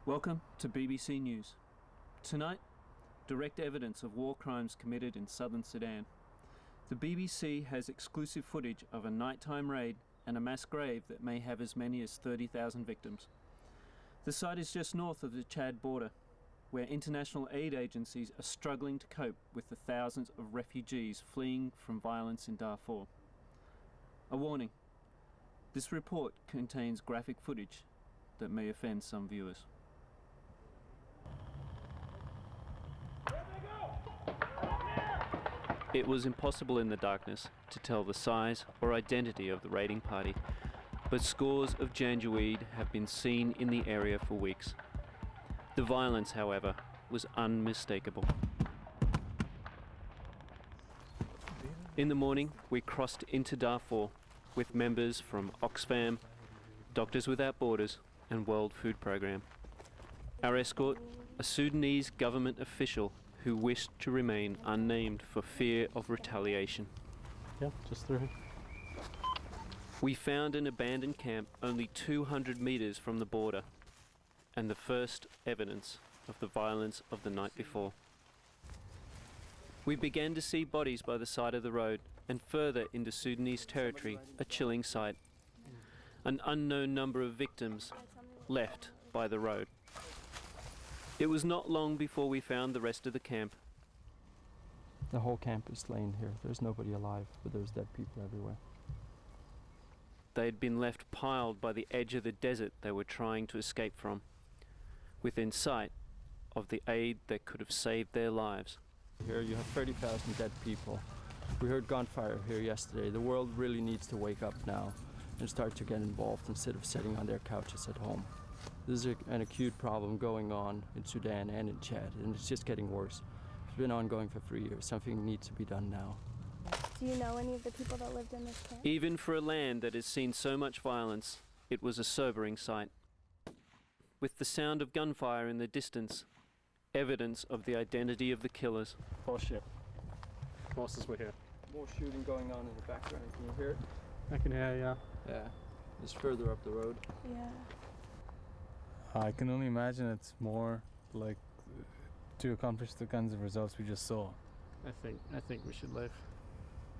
Welcome to BBC News. Tonight, direct evidence of war crimes committed in southern Sudan. The BBC has exclusive footage of a nighttime raid and a mass grave that may have as many as 30,000 victims. The site is just north of the Chad border, where international aid agencies are struggling to cope with the thousands of refugees fleeing from violence in Darfur. A warning: this report contains graphic footage that may offend some viewers. It was impossible in the darkness to tell the size or identity of the raiding party, but scores of Janjaweed have been seen in the area for weeks. The violence, however, was unmistakable. In the morning, we crossed into Darfur with members from Oxfam, Doctors Without Borders and World Food Programme. Our escort, a Sudanese government official who wished to remain unnamed for fear of retaliation. Yeah, just through. We found an abandoned camp only 200 metres from the border, and the first evidence of the violence of the night before. We began to see bodies by the side of the road, and further into Sudanese territory, a chilling sight. An unknown number of victims left by the road. It was not long before we found the rest of the camp. The whole camp is slain here. There's nobody alive, but there's dead people everywhere. They had been left piled by the edge of the desert they were trying to escape from, within sight of the aid that could have saved their lives. Here you have 30,000 dead people. We heard gunfire here yesterday. The world really needs to wake up now and start to get involved instead of sitting on their couches at home. This is an acute problem going on in Sudan and in Chad, and it's just getting worse. It's been ongoing for 3 years. Something needs to be done now. Do you know any of the people that lived in this camp? Even for a land that has seen so much violence, it was a sobering sight. With the sound of gunfire in the distance, evidence of the identity of the killers. Oh shit. Monsters were here. More shooting going on in the background. Can you hear it? I can hear, yeah. Yeah. It's further up the road. Yeah. I can only imagine it's more like to accomplish the kinds of results we just saw. I think we should leave.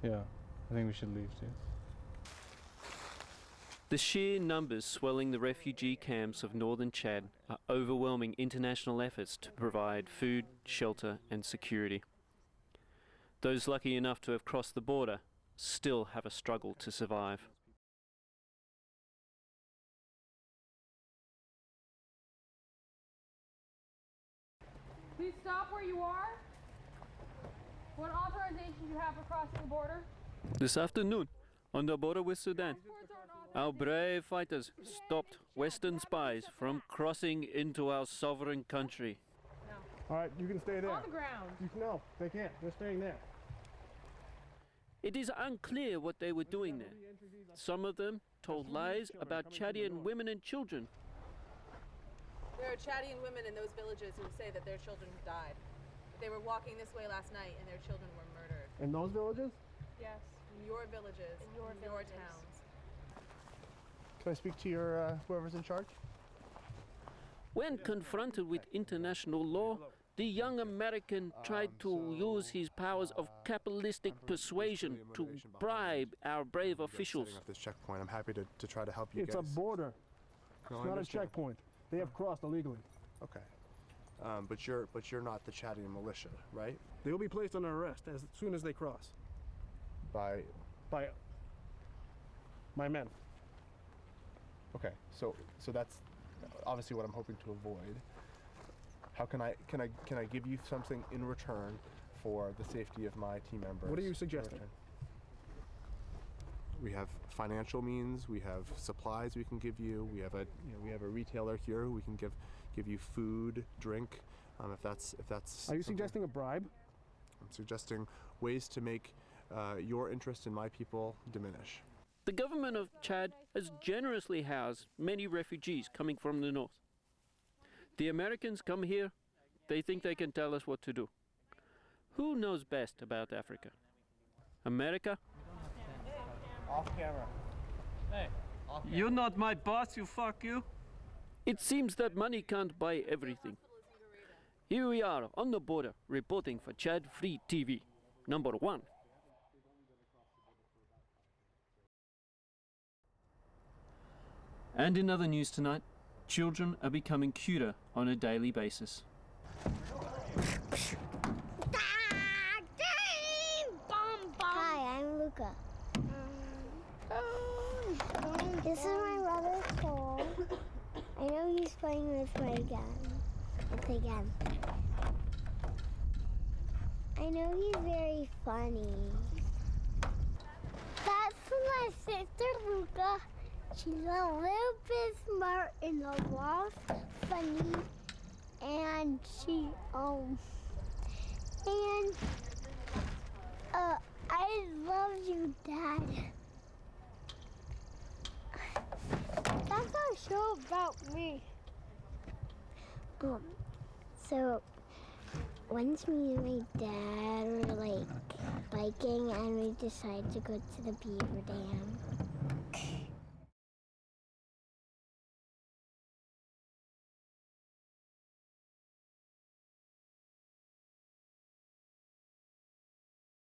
Yeah, I think we should leave too. The sheer numbers swelling the refugee camps of northern Chad are overwhelming international efforts to provide food, shelter and security. Those lucky enough to have crossed the border still have a struggle to survive. Please stop where you are. What authorization do you have for crossing the border? This afternoon, on the border with Sudan, our brave fighters stopped Western spies from crossing into our sovereign country. No. All right, you can stay there. On the ground. No, they can't. They're staying there. It is unclear what they were doing there. Some of them told lies about Chadian women and children. There are Chadian women in those villages who say that their children have died. They were walking this way last night and their children were murdered. In those villages? Yes. In your villages, In your villages. towns. Can I speak to your whoever's in charge? When confronted with international law, the young American tried to use his powers of capitalistic persuasion to bribe our brave officials. At this checkpoint, I'm happy to try to help you It's guys. a border. No, It's I not a understand. checkpoint. They have crossed illegally. Okay, but you're not the Chadian militia, right? They will be placed under arrest as soon as they cross By by my men. okay, so that's obviously what I'm hoping to avoid. How can I give you something in return for the safety of my team members? What are you suggesting? in return? We have financial means. We have supplies we can give you. We have a retailer here who we can give you food, drink. If that's. Are you suggesting a bribe? I'm suggesting ways to make your interest in my people diminish. The government of Chad has generously housed many refugees coming from the north. The Americans come here, they think they can tell us what to do. Who knows best about Africa? America? Off camera. You're not my boss, you fuck you. It seems that money can't buy everything. Here we are on the border, reporting for Chad Free TV, number 1. And in other news tonight, children are becoming cuter on a daily basis. Hi, I'm Luca. This is my brother Cole. I know he's playing with my gun. It's a gun. I know he's very funny. That's my sister Luca. She's a little bit smart and a lot funny. And she, I love you, Dad. That's a show about me. So once me and my dad were like biking and we decided to go to the beaver dam.